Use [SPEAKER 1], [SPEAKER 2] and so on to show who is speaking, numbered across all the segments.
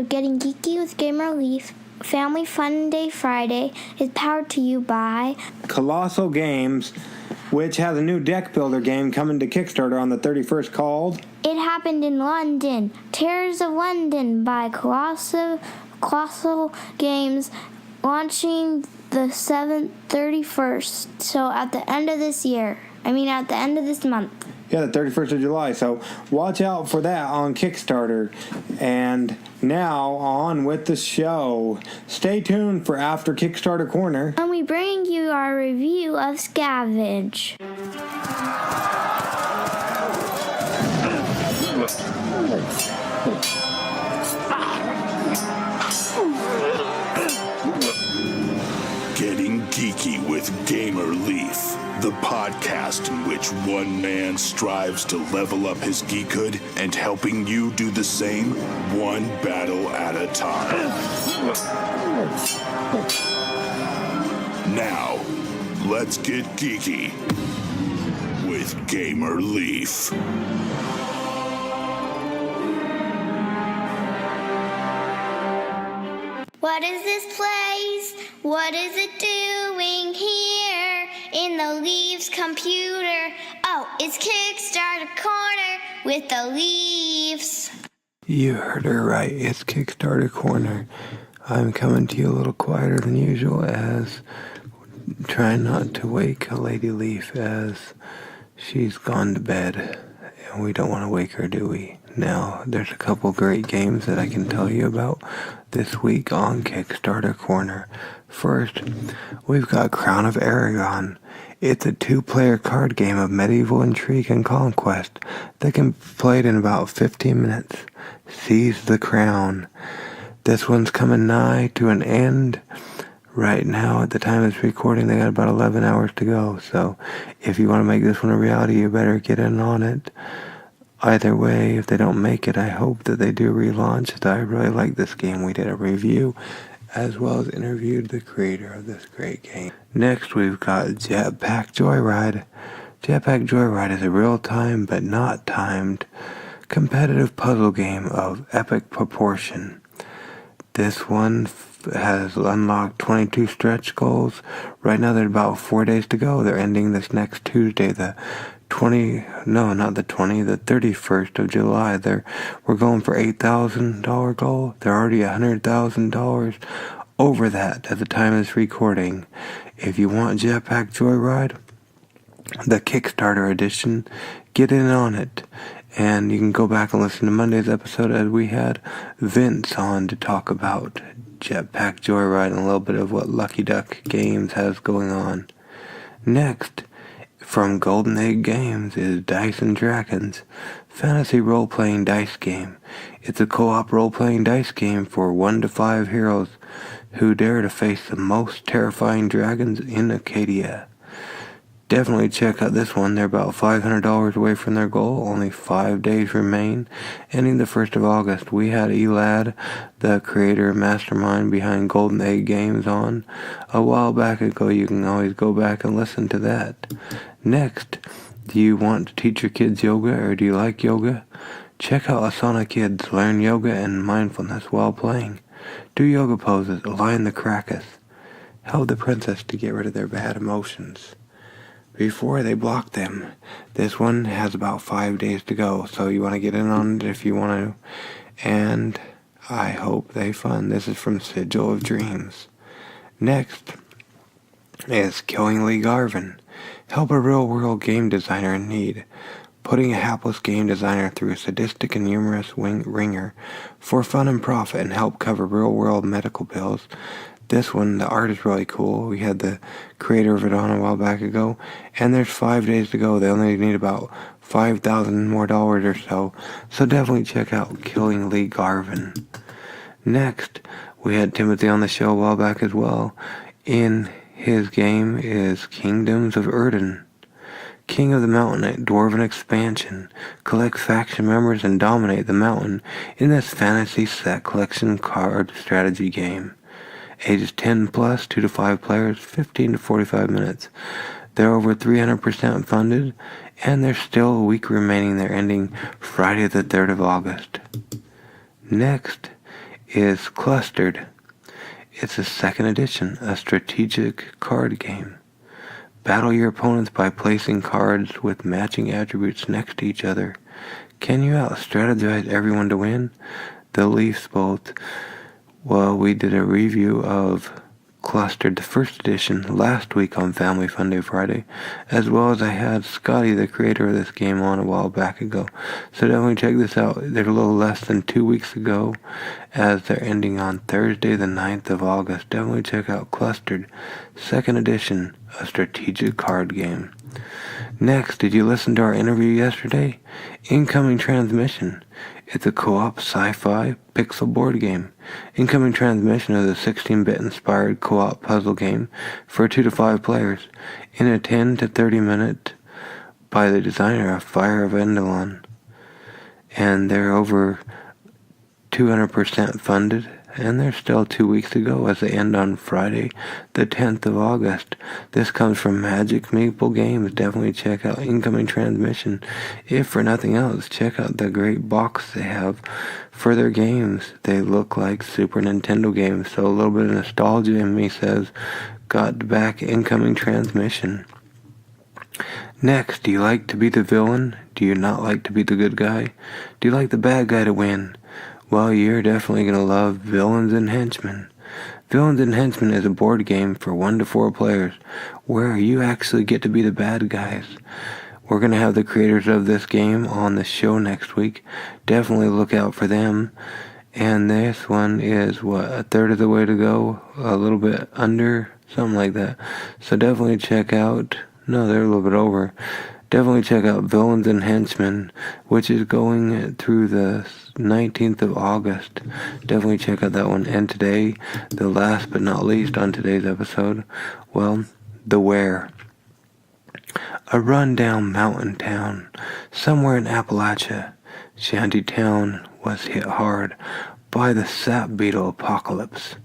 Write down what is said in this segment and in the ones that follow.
[SPEAKER 1] Getting Geeky with Gamer Leaf, Family Fun Day Friday is powered to you by
[SPEAKER 2] Kolossal Games, which has a new deck builder game coming to Kickstarter on the 31st called
[SPEAKER 1] It Happened in London, Terrors of London by Kolossal Games, launching the 31st, so at the end of this month.
[SPEAKER 2] Yeah, the 31st of July. So watch out for that on Kickstarter. And now on with the show. Stay tuned for After Kickstarter Corner.
[SPEAKER 1] And we bring you our review of Scavenge.
[SPEAKER 3] Getting Geeky with Gamer Leaf, the podcast in which one man strives to level up his geekhood and helping you do the same, one battle at a time. Now, let's get geeky with Gamer Leaf.
[SPEAKER 1] What is this place? What is it doing here in the Leaf's computer? Oh, it's Kickstarter Corner with the Leafs.
[SPEAKER 4] You heard her right. It's Kickstarter Corner. I'm coming to you a little quieter than usual as trying not to wake Lady Leaf as she's gone to bed. And we don't want to wake her, do we? Now, there's a couple great games that I can tell you about this week on Kickstarter Corner. First, we've got Crown of Aragón. It's a 2-player card game of medieval intrigue and conquest that can be played in about 15 minutes. Seize the crown. This one's coming nigh to an end. Right now, at the time of this recording, they got about 11 hours to go. So, if you want to make this one a reality, you better get in on it. Either way, if they don't make it, I hope that they do relaunch it. I really like this game. We did a review as well as interviewed the creator of this great game. Next, we've got Jetpack Joyride. Jetpack Joyride is a real-time but not timed competitive puzzle game of epic proportion. This one has unlocked 22 stretch goals. Right now, there's about 4 days to go. They're ending this next Tuesday, the 31st of July. We're going for $8,000 goal. They're already $100,000 over that at the time of this recording. If you want Jetpack Joyride, the Kickstarter edition, get in on it. And you can go back and listen to Monday's episode as we had Vince on to talk about Jetpack Joyride and a little bit of what Lucky Duck Games has going on. Next, from Golden Egg Games is Dice and Dragons, fantasy role-playing dice game. It's a co-op role-playing dice game for 1 to 5 heroes who dare to face the most terrifying dragons in Acadia. Definitely check out this one. They're about $500 away from their goal. Only 5 days remain, ending the 1st of August. We had Elad, the creator and mastermind behind Golden Egg Games, on a while back ago. You can always go back and listen to that. Next, do you want to teach your kids yoga, or do you like yoga? Check out Asanakids. Learn yoga and mindfulness while playing. Do yoga poses. Align the crackus. Help the princess to get rid of their bad emotions before they block them. This one has about 5 days to go, so you want to get in on it if you want to. And I hope they fun. This is from Sigil of Dreams. Next is Killing Lee Garvin. Help a real-world game designer in need. Putting a hapless game designer through a sadistic and humorous ringer for fun and profit and help cover real-world medical bills. This one, the art is really cool. We had the creator of it on a while back ago, and there's 5 days to go. They only need about $5,000 more or so. So definitely check out Killing Lee Garvin. Next, we had Timothy on the show a while back as well. In his game is Kingdoms of Erden. King of the Mountain, Dwarven expansion. Collect faction members and dominate the mountain in this fantasy set collection card strategy game. Ages 10 plus, 2 to 5 players, 15 to 45 minutes. They're over 300% funded, and there's still a week remaining. They're ending Friday the 3rd of August. Next is Clustered. It's a second edition, a strategic card game. Battle your opponents by placing cards with matching attributes next to each other. Can you out-strategize everyone to win? The Leafs both. Well, we did a review of Clustered, the first edition, last week on Family Funday Friday, as well as I had Scotty, the creator of this game, on a while back ago. So definitely check this out. They're a little less than 2 weeks ago, as they're ending on Thursday, the 9th of August. Definitely check out Clustered, second edition, a strategic card game. Next, did you listen to our interview yesterday? Incoming Transmission. It's a co-op sci-fi pixel board game. Incoming Transmission is a 16-bit inspired co-op puzzle game for 2 to 5 players in a 10 to 30 minute by the designer of Fire of Endalon. And they're over 200% funded, and there's still 2 weeks to go as they end on Friday, the 10th of August. This comes from Magic Maple Games. Definitely check out Incoming Transmission. If for nothing else, check out the great box they have for their games. They look like Super Nintendo games, so a little bit of nostalgia in me says, got back Incoming Transmission. Next, do you like to be the villain? Do you not like to be the good guy? Do you like the bad guy to win? Well, you're definitely going to love Villains and Henchmen. Villains and Henchmen is a board game for 1 to 4 players where you actually get to be the bad guys. We're going to have the creators of this game on the show next week. Definitely look out for them. And this one is, a third of the way to go? A little bit under? Something like that. So definitely check out... No, they're a little bit over. Definitely check out Villains and Henchmen, which is going through the 19th of August. Definitely check out that one. And today, the last but not least on today's episode, well, The Where. A rundown mountain town somewhere in Appalachia. Shantytown was hit hard by the sap beetle apocalypse.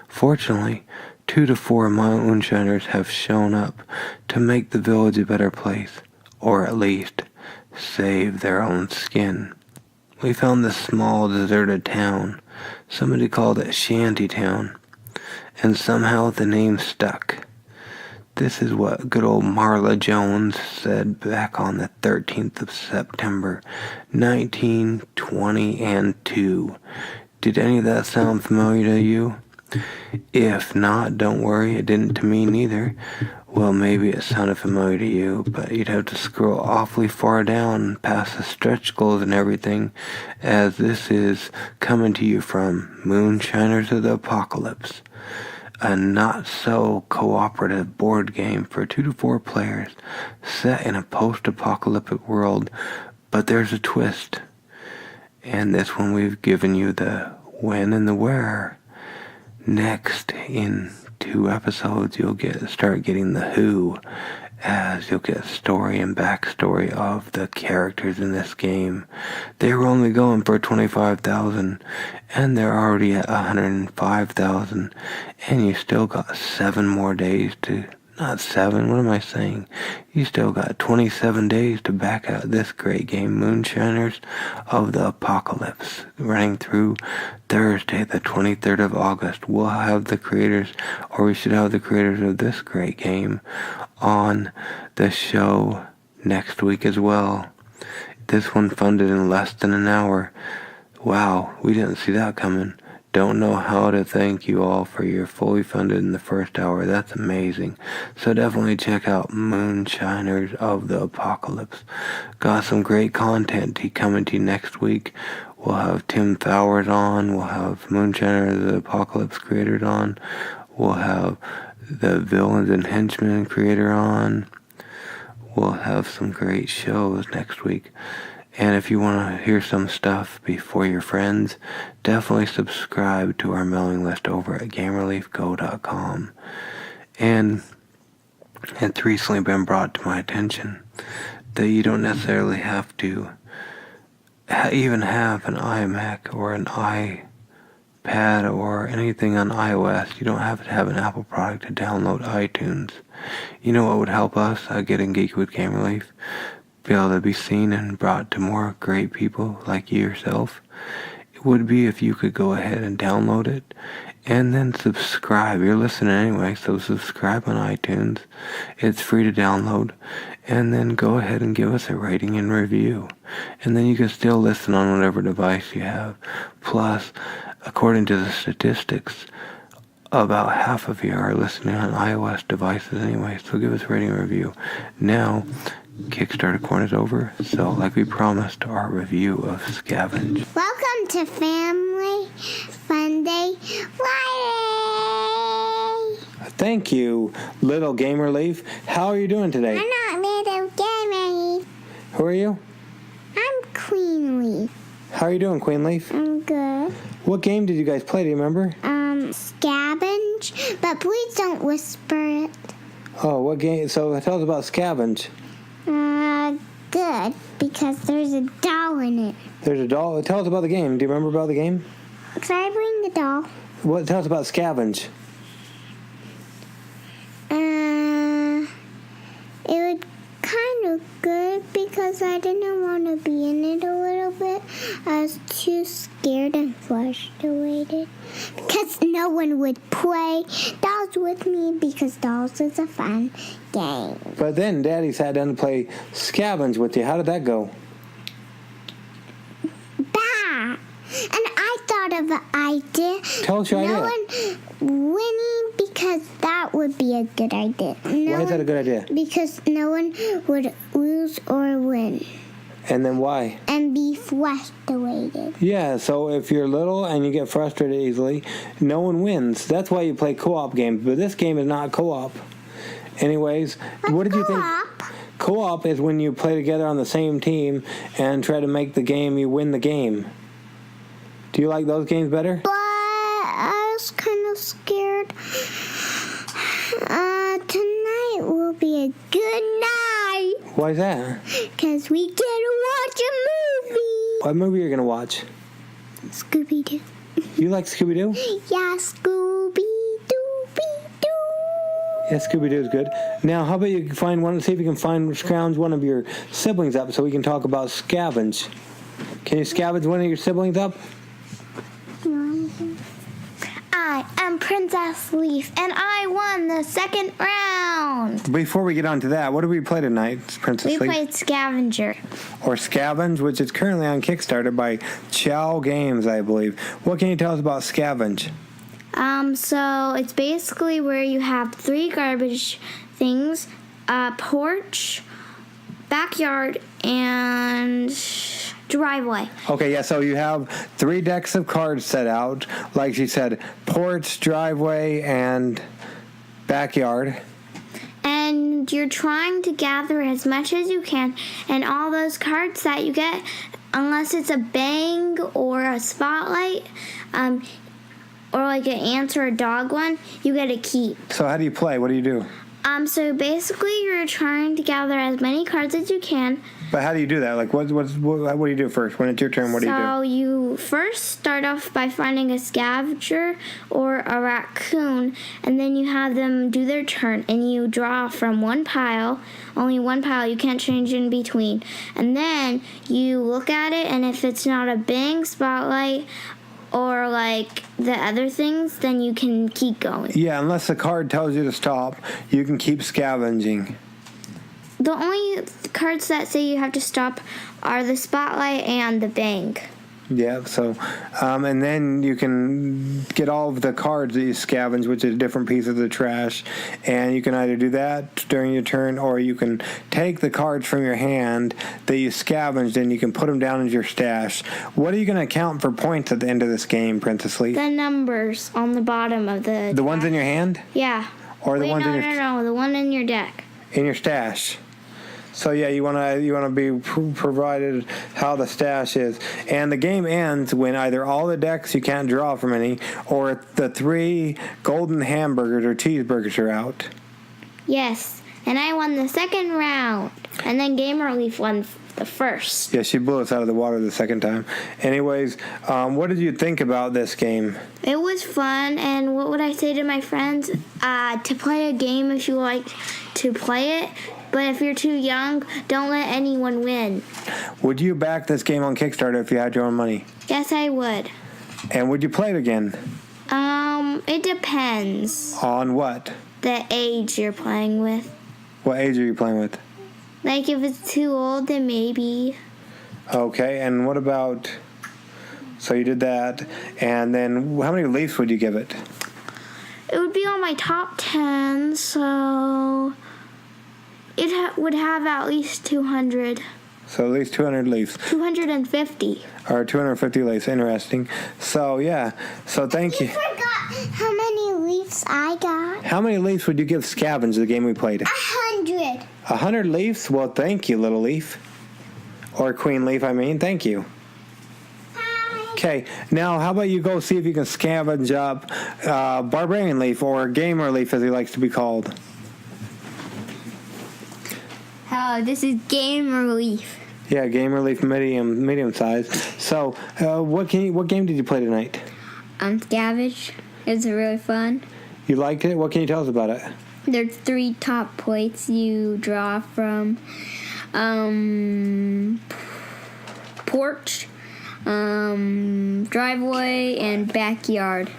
[SPEAKER 4] Fortunately, 2 to 4 moonshiners have shown up to make the village a better place, or at least save their own skin. We found this small deserted town. Somebody called it Shantytown, and somehow the name stuck. This is what good old Marla Jones said back on the 13th of September, 1922. Did any of that sound familiar to you? If not, don't worry, it didn't to me neither. Well, maybe it sounded familiar to you, but you'd have to scroll awfully far down past the stretch goals and everything, as this is coming to you from Moonshiners of the Apocalypse, a not-so-cooperative board game for 2 to 4 players set in a post-apocalyptic world, but there's a twist. And this one we've given you the when and the where. Next, in 2 episodes, you'll start getting the who, as you'll get story and backstory of the characters in this game. They were only going for $25,000, and they're already at $105,000, and you still got 7 more days to... Not 7, what am I saying? You still got 27 days to back out this great game, Moonshiners of the Apocalypse, running through Thursday, the 23rd of August. We'll have the creators, or we should have the creators of this great game on the show next week as well. This one funded in less than an hour. Wow, we didn't see that coming. Don't know how to thank you all for your fully funded in the first hour. That's amazing. So definitely check out Moonshiners of the Apocalypse. Got some great content coming to you next week. We'll have Tim Fowers on. We'll have Moonshiners of the Apocalypse creators on. We'll have the Villains and Henchmen creator on. We'll have some great shows next week. And if you want to hear some stuff before your friends, definitely subscribe to our mailing list over at gamerleafgo.com. And it's recently been brought to my attention that you don't necessarily have to even have an iMac or an iPad or anything on iOS. You don't have to have an Apple product to download iTunes. You know what would help us Getting Geeky with Gamerleaf? Be able to be seen and brought to more great people like you yourself. would be if you could go ahead and download it and then subscribe. You're listening anyway, so subscribe on iTunes. It's free to download. And then go ahead and give us a rating and review. And then you can still listen on whatever device you have. Plus, according to the statistics, about half of you are listening on iOS devices anyway, so give us a rating and review. Now, Kickstarter Corner is over, so like we promised, our review of Scavenge.
[SPEAKER 5] Welcome to Family Funday Friday.
[SPEAKER 2] Thank you, Little Gamer Leaf. How are you doing today?
[SPEAKER 5] I'm not Little Gamer Leaf.
[SPEAKER 2] Who are you?
[SPEAKER 5] I'm Queen Leaf.
[SPEAKER 2] How are you doing, Queen Leaf?
[SPEAKER 5] I'm good.
[SPEAKER 2] What game did you guys play? Do you remember?
[SPEAKER 5] Scavenge, but please don't whisper it.
[SPEAKER 2] Oh, what game? So tell us about Scavenge.
[SPEAKER 5] Good, because there's a doll in it.
[SPEAKER 2] There's a doll. Tell us about the game. Do you remember about the game?
[SPEAKER 5] Can I bring the doll?
[SPEAKER 2] Tell us about Scavenge.
[SPEAKER 5] It was kind of good because I didn't want to be in it a little bit. I was too scared and frustrated because no one would play dolls with me because dolls is a fun game.
[SPEAKER 2] But then Daddy sat down to play Scavenge with you. How did that go?
[SPEAKER 5] Bah! And I thought of an idea.
[SPEAKER 2] Tell us your idea.
[SPEAKER 5] No one winning because that would be a good idea.
[SPEAKER 2] Why is that a good idea?
[SPEAKER 5] Because no one would lose or win.
[SPEAKER 2] And then why?
[SPEAKER 5] And be frustrated.
[SPEAKER 2] Yeah, so if you're little and you get frustrated easily, no one wins. That's why you play co-op games. But this game is not co-op. Anyways, what did you think? Co-op is when you play together on the same team and try to make the game, you win the game. Do you like those games better?
[SPEAKER 5] But I was kind of scared. Tonight will be a good night.
[SPEAKER 2] Why is that?
[SPEAKER 5] Because we get to watch a movie.
[SPEAKER 2] What movie are you going to watch?
[SPEAKER 5] Scooby-Doo.
[SPEAKER 2] You like Scooby-Doo?
[SPEAKER 5] Yeah, Scooby-Doo-Doo.
[SPEAKER 2] Yeah, Scooby-Doo is good. Now, how about you find one? See if you can scrounge one of your siblings up so we can talk about Scavenge. Can you scavenge one of your siblings up?
[SPEAKER 1] I am Princess Leaf, and I won the second round.
[SPEAKER 2] Before we get on to that, what did we play tonight, Princess
[SPEAKER 1] We
[SPEAKER 2] Leaf?
[SPEAKER 1] played Scavenger.
[SPEAKER 2] Or Scavenge, which is currently on Kickstarter by Chow Games, I believe. What can you tell us about Scavenge?
[SPEAKER 1] So it's basically where you have 3 garbage things, a porch, backyard, and driveway.
[SPEAKER 2] Okay, yeah, so you have 3 decks of cards set out. Like she said, porch, driveway, and backyard.
[SPEAKER 1] And you're trying to gather as much as you can, and all those cards that you get, unless it's a bang or a spotlight, or like an ant or a dog one, you get to keep.
[SPEAKER 2] So how do you play? What do you do?
[SPEAKER 1] So basically you're trying to gather as many cards as you can.
[SPEAKER 2] But how do you do that? Like, what do you do first? When it's your turn, what do you do?
[SPEAKER 1] So you first start off by finding a scavenger or a raccoon, and then you have them do their turn, and you draw from one pile, only one pile, you can't change in between. And then you look at it, and if it's not a bang, spotlight, or like the other things, then you can keep going.
[SPEAKER 2] Yeah, unless the card tells you to stop, you can keep scavenging.
[SPEAKER 1] The only cards that say you have to stop are the spotlight and the bang.
[SPEAKER 2] Yeah, so, and then you can get all of the cards that you scavenge, which is different pieces of the trash, and you can either do that during your turn, or you can take the cards from your hand that you scavenged, and you can put them down in your stash. What are you going to count for points at the end of this game, Princess Lee?
[SPEAKER 1] The numbers on the bottom of the...
[SPEAKER 2] The ones in your hand?
[SPEAKER 1] Yeah.
[SPEAKER 2] Or the ones in your...
[SPEAKER 1] No, the one in your deck.
[SPEAKER 2] In your stash. So yeah, you wanna be provided how the stash is, and the game ends when either all the decks you can't draw from any, or the 3 golden hamburgers or cheeseburgers are out.
[SPEAKER 1] Yes, and I won the second round, and then Gamer Leaf won the first.
[SPEAKER 2] Yeah, she blew us out of the water the second time. Anyways, what did you think about this game?
[SPEAKER 1] It was fun, and what would I say to my friends? To play a game if you like to play it. But if you're too young, don't let anyone win.
[SPEAKER 2] Would you back this game on Kickstarter if you had your own money?
[SPEAKER 1] Yes, I would.
[SPEAKER 2] And would you play it again?
[SPEAKER 1] It depends.
[SPEAKER 2] On what?
[SPEAKER 1] The age you're playing with.
[SPEAKER 2] What age are you playing with?
[SPEAKER 1] Like, if it's too old, then maybe.
[SPEAKER 2] Okay, and what about... So you did that, and then how many leaves would you give it?
[SPEAKER 1] It would be on my top 10, so... It would have at least 200.
[SPEAKER 2] So at least 200 leaves.
[SPEAKER 1] 250.
[SPEAKER 2] Or 250 leaves, interesting. So, yeah. So thank you.
[SPEAKER 5] You forgot how many leaves I got.
[SPEAKER 2] How many leaves would you give Scavenge, the game we played?
[SPEAKER 5] 100.
[SPEAKER 2] 100 leaves? Well, thank you, little leaf. Or Queen Leaf, I mean. Thank you. Okay, now how about you go see if you can scavenge up Barbarian Leaf, or Gamer Leaf as he likes to be called.
[SPEAKER 1] Hello, this is Gamer Leaf.
[SPEAKER 2] Yeah, Gamer Leaf, medium size. So, what game did you play tonight?
[SPEAKER 1] Scavenge. It's really fun.
[SPEAKER 2] You liked it? What can you tell us about it?
[SPEAKER 1] There's 3 top plates you draw from. Porch, driveway, and backyard.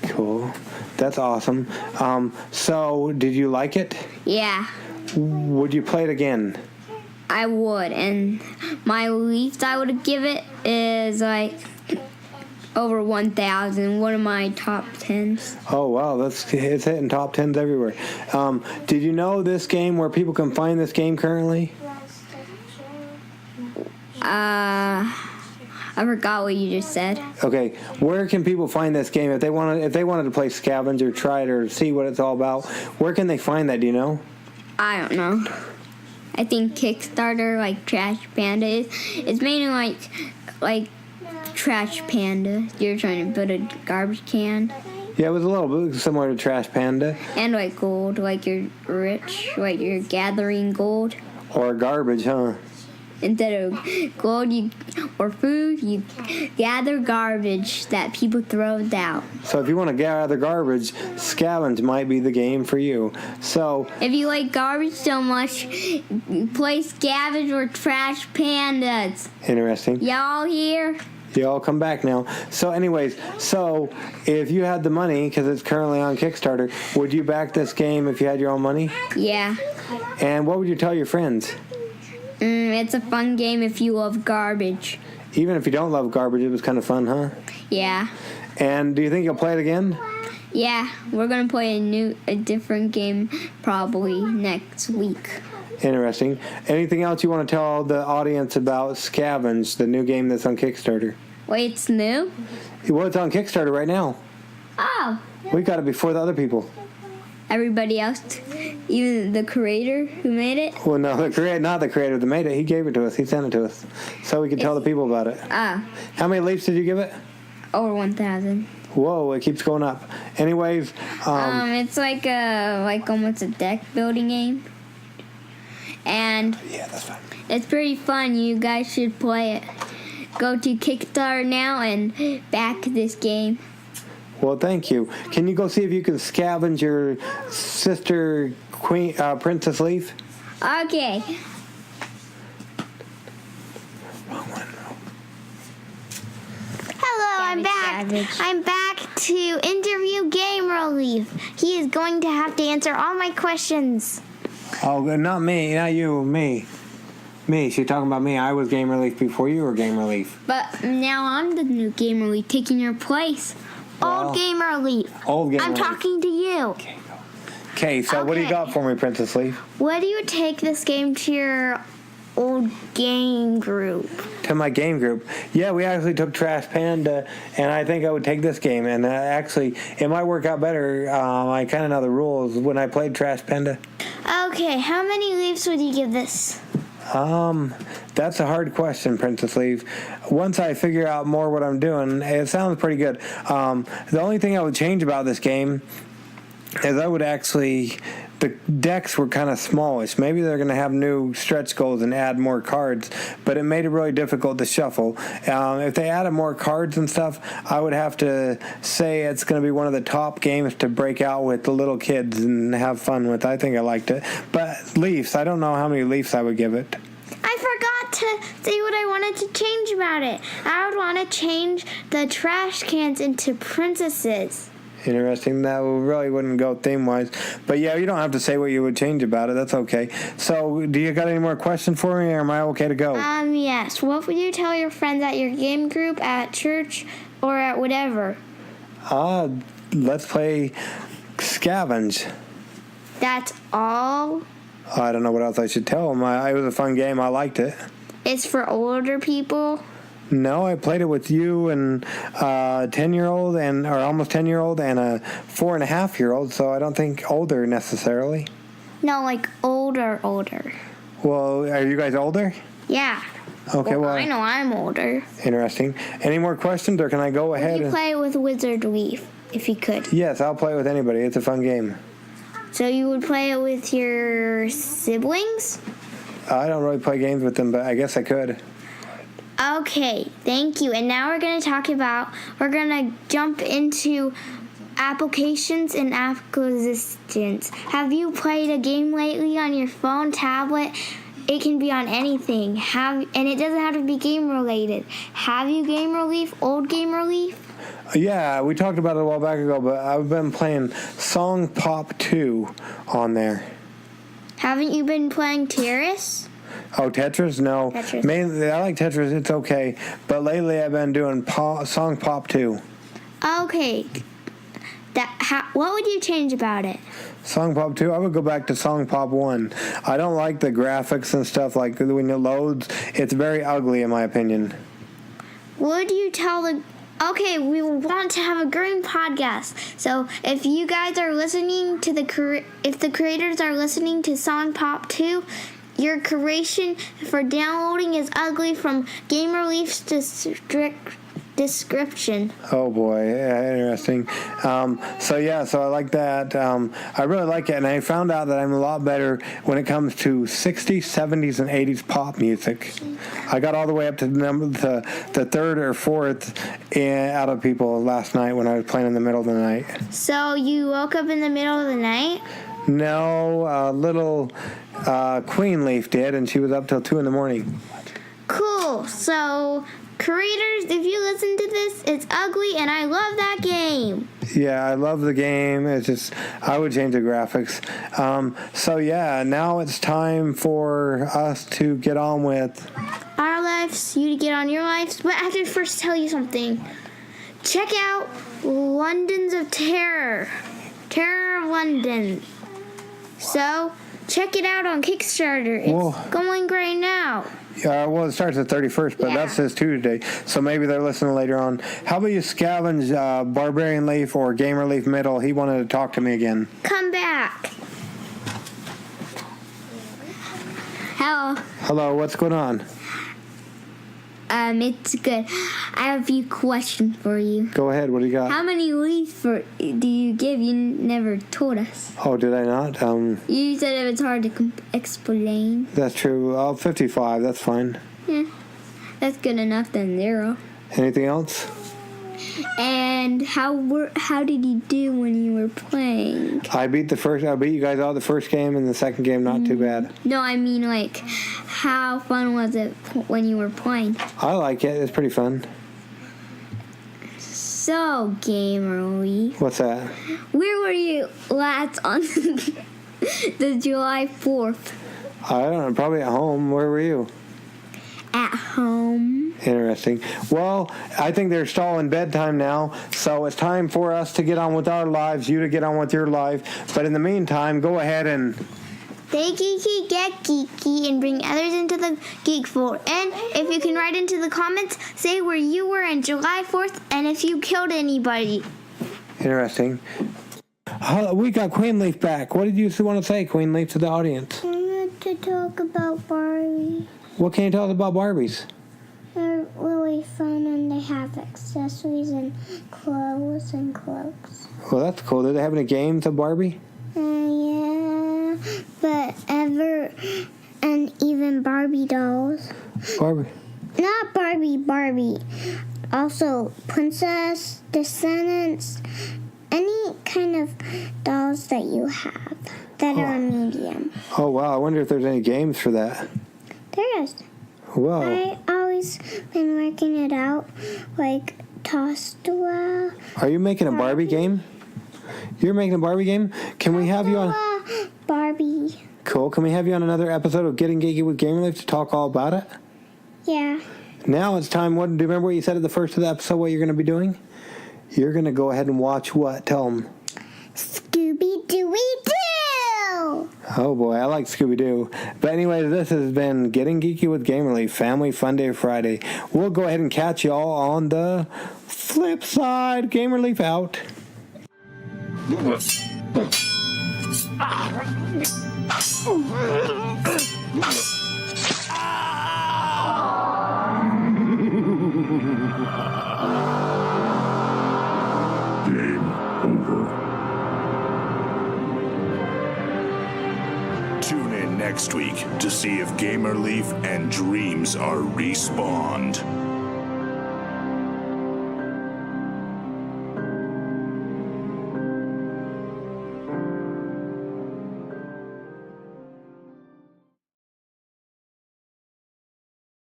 [SPEAKER 2] Cool. That's awesome. So, did you like it?
[SPEAKER 1] Yeah,
[SPEAKER 2] Would you play it again?
[SPEAKER 1] I would. And my leaves I would give it is like over 1,000. One of my top 10s.
[SPEAKER 2] Oh, wow. It's hitting top 10s everywhere. Did you know this game, where people can find this game currently?
[SPEAKER 1] I forgot what you just said.
[SPEAKER 2] Okay, where can people find this game if they wanted to play Scavenge or try it or see what it's all about? Where can they find that? Do you know?
[SPEAKER 1] I don't know. I think Kickstarter, like Trash Panda, it's mainly like Trash Panda. You're trying to build a garbage can.
[SPEAKER 2] Yeah, it was a little bit similar to Trash Panda.
[SPEAKER 1] And like gold, like you're rich, like you're gathering gold.
[SPEAKER 2] Or garbage, huh?
[SPEAKER 1] Instead of gold or food, you gather garbage that people throw out.
[SPEAKER 2] So if you want to gather garbage, Scavenge might be the game for you. So
[SPEAKER 1] if you like garbage so much, play Scavenge or Trash Pandas.
[SPEAKER 2] interesting.
[SPEAKER 1] Y'all here?
[SPEAKER 2] You all come back now. So anyways, if you had the money, because it's currently on Kickstarter, would you back this game if you had your own money?
[SPEAKER 1] Yeah.
[SPEAKER 2] And what would you tell your friends?
[SPEAKER 1] It's a fun game if you love garbage.
[SPEAKER 2] Even if you don't love garbage, it was kind of fun, huh?
[SPEAKER 1] Yeah.
[SPEAKER 2] And do you think you'll play it again?
[SPEAKER 1] Yeah, we're gonna play a different game probably next week.
[SPEAKER 2] Interesting. Anything else you want to tell the audience about Scavenge, the new game that's on Kickstarter?
[SPEAKER 1] Wait, it's new?
[SPEAKER 2] Well, it's on Kickstarter right now.
[SPEAKER 1] Oh.
[SPEAKER 2] We got it before the other people.
[SPEAKER 1] Everybody else, even the creator who made it?
[SPEAKER 2] Well, no, not the creator that made it. He gave it to us. He sent it to us, so we could tell the people about it. How many leaves did you give it?
[SPEAKER 1] Over 1,000.
[SPEAKER 2] Whoa, it keeps going up. Anyways,
[SPEAKER 1] it's like almost a deck building game, and
[SPEAKER 2] yeah, that's fine.
[SPEAKER 1] It's pretty fun. You guys should play it. Go to Kickstarter now and back this game.
[SPEAKER 2] Well, thank you. Can you go see if you can scavenge your sister, Queen Princess Leaf?
[SPEAKER 1] Okay.
[SPEAKER 2] Wrong one.
[SPEAKER 1] Hello, I'm back. I'm back to interview Gamer Leaf. He is going to have to answer all my questions.
[SPEAKER 2] Oh, not me. Not you. Me. She's talking about me. I was Gamer Leaf before you were Gamer Leaf.
[SPEAKER 1] But now I'm the new Gamer Leaf taking your place.
[SPEAKER 2] Well,
[SPEAKER 1] old Gamer Leaf.
[SPEAKER 2] Old Gamer
[SPEAKER 1] I'm
[SPEAKER 2] Leaf.
[SPEAKER 1] talking to you.
[SPEAKER 2] Okay, so what do you got for me, Princess Leaf?
[SPEAKER 1] Would you take this game to your old game group?
[SPEAKER 2] To my game group? Yeah, we actually took Trash Panda, and I think I would take this game. And actually, it might work out better. I kind of know the rules when I played Trash Panda.
[SPEAKER 1] Okay, how many leaves would you give this?
[SPEAKER 2] That's a hard question, Princess Leaf. Once I figure out more what I'm doing, it sounds pretty good. The only thing I would change about this game is I would actually... The decks were kind of smallish. Maybe they're going to have new stretch goals and add more cards, but it made it really difficult to shuffle. If they added more cards and stuff, I would have to say it's going to be one of the top games to break out with the little kids and have fun with. I think I liked it. But leaves, I don't know how many leaves I would give it.
[SPEAKER 1] I forgot to say what I wanted to change about it. I would want to change the trash cans into princesses.
[SPEAKER 2] Interesting. That really wouldn't go theme-wise. But yeah, you don't have to say what you would change about it. That's okay. So, do you got any more questions for me, or am I okay to go?
[SPEAKER 1] Yes. What would you tell your friends at your game group, at church, or at whatever?
[SPEAKER 2] Let's play Scavenge.
[SPEAKER 1] That's all?
[SPEAKER 2] I don't know what else I should tell them. It was a fun game. I liked it.
[SPEAKER 1] It's for older people?
[SPEAKER 2] No, I played it with you and a 10-year-old or almost 10-year-old and a 4.5-year-old, so I don't think older necessarily.
[SPEAKER 1] No, like older.
[SPEAKER 2] Well, are you guys older?
[SPEAKER 1] Yeah.
[SPEAKER 2] Okay, well,
[SPEAKER 1] I know I'm older.
[SPEAKER 2] Interesting. Any more questions, or can I go ahead?
[SPEAKER 1] Would you play with Wizard Leaf, if you could?
[SPEAKER 2] Yes, I'll play with anybody. It's a fun game.
[SPEAKER 1] So you would play it with your siblings?
[SPEAKER 2] I don't really play games with them, but I guess I could.
[SPEAKER 1] Okay, thank you. And now we're going to jump into applications and acquisitions. Have you played a game lately on your phone, tablet? It can be on anything. And it doesn't have to be game related. Have you Game Relief, old Game Relief?
[SPEAKER 2] Yeah, we talked about it a while back ago, but I've been playing Song Pop 2 on there.
[SPEAKER 1] Haven't you been playing Terrace?
[SPEAKER 2] Oh, Tetris? No.
[SPEAKER 1] Tetris.
[SPEAKER 2] Mainly, I like Tetris. It's okay. But lately I've been doing Song Pop 2.
[SPEAKER 1] Okay. What would you change about it?
[SPEAKER 2] Song Pop 2, I would go back to Song Pop 1. I don't like the graphics and stuff, like when it loads. It's very ugly in my opinion.
[SPEAKER 1] Would you tell Okay, we want to have a growing podcast. So if you guys are listening to if the creators are listening to Song Pop 2, your creation for downloading is ugly from Game Relief's description.
[SPEAKER 2] Oh boy, yeah, interesting. So I like that. I really like it, and I found out that I'm a lot better when it comes to 60s, 70s, and 80s pop music. I got all the way up to the third or fourth out of people last night when I was playing in the middle of the night.
[SPEAKER 1] So you woke up in the middle of the night?
[SPEAKER 2] No, little Queen Leaf did, and she was up till 2 in the morning.
[SPEAKER 1] Cool. So, creators, if you listen to this, it's ugly, and I love that game.
[SPEAKER 2] Yeah, I love the game. It's just, I would change the graphics. Now it's time for us to get on with
[SPEAKER 1] our lives, you to get on your lives. But I have to first tell you something. Check out Londons of Terror. Terror of London. So, check it out on Kickstarter. It's going right now.
[SPEAKER 2] It starts the 31st, but that says Tuesday, so maybe they're listening later on. How about you Scavenge Barbarian Leaf or Gamer Leaf Middle? He wanted to talk to me again.
[SPEAKER 1] Come back. Hello.
[SPEAKER 2] Hello, what's going on?
[SPEAKER 1] It's good. I have a few questions for you.
[SPEAKER 2] Go ahead, what do you got?
[SPEAKER 1] How many leaves do you give? You never told us.
[SPEAKER 2] Oh, did I not?
[SPEAKER 1] You said it was hard to explain.
[SPEAKER 2] That's true. 55, that's fine.
[SPEAKER 1] Yeah, that's good enough then 0.
[SPEAKER 2] Anything else?
[SPEAKER 1] And how did you do when you were playing?
[SPEAKER 2] I beat you guys all the first game, and the second game not too bad.
[SPEAKER 1] No, I mean how fun was it when you were playing?
[SPEAKER 2] I like it. It's pretty fun.
[SPEAKER 1] So, Gamer Leaf.
[SPEAKER 2] What's that?
[SPEAKER 1] Where were you last on the July 4th?
[SPEAKER 2] I don't know. Probably at home. Where were you?
[SPEAKER 1] At home.
[SPEAKER 2] Interesting. Well, I think they're stalling bedtime now, so it's time for us to get on with our lives, you to get on with your life. But in the meantime, go ahead and
[SPEAKER 1] stay geeky, get geeky, and bring others into the geek fold. And if you can write into the comments, say where you were on July 4th and if you killed anybody.
[SPEAKER 2] Interesting. We got Queen Leaf back. What did you want to say, Queen Leaf, to the audience?
[SPEAKER 5] I want to talk about Barbie.
[SPEAKER 2] What can you tell us about Barbies?
[SPEAKER 5] They're really fun, and they have accessories and clothes and cloaks.
[SPEAKER 2] Well, that's cool. Do they have any games of Barbie?
[SPEAKER 5] Yeah, but and even Barbie dolls.
[SPEAKER 2] Barbie.
[SPEAKER 5] Not Barbie. Also, Princess, Descendants, any kind of dolls that you have that are medium.
[SPEAKER 2] Oh, wow. I wonder if there's any games for that.
[SPEAKER 5] There is.
[SPEAKER 2] Whoa.
[SPEAKER 5] I always been working it out, like tossed a while.
[SPEAKER 2] Are you making a Barbie game? You're making a Barbie game? Can we have you on...
[SPEAKER 5] Barbie.
[SPEAKER 2] Cool. Can we have you on another episode of Getting Geeky with Gamer Leaf to talk all about it?
[SPEAKER 5] Yeah.
[SPEAKER 2] Now it's time. What? Do you remember what you said at the first of the episode, what you're going to be doing? You're going to go ahead and watch what? Tell them.
[SPEAKER 5] Scooby-Dooey-Doo!
[SPEAKER 2] Oh boy, I like Scooby-Doo. But anyways, this has been Getting Geeky with Gamer Leaf, Family Funday Friday. We'll go ahead and catch y'all on the flip side. Gamer Leaf out.
[SPEAKER 3] Game over. Tune in next week to see if Gamer Leaf and Dreams are respawned.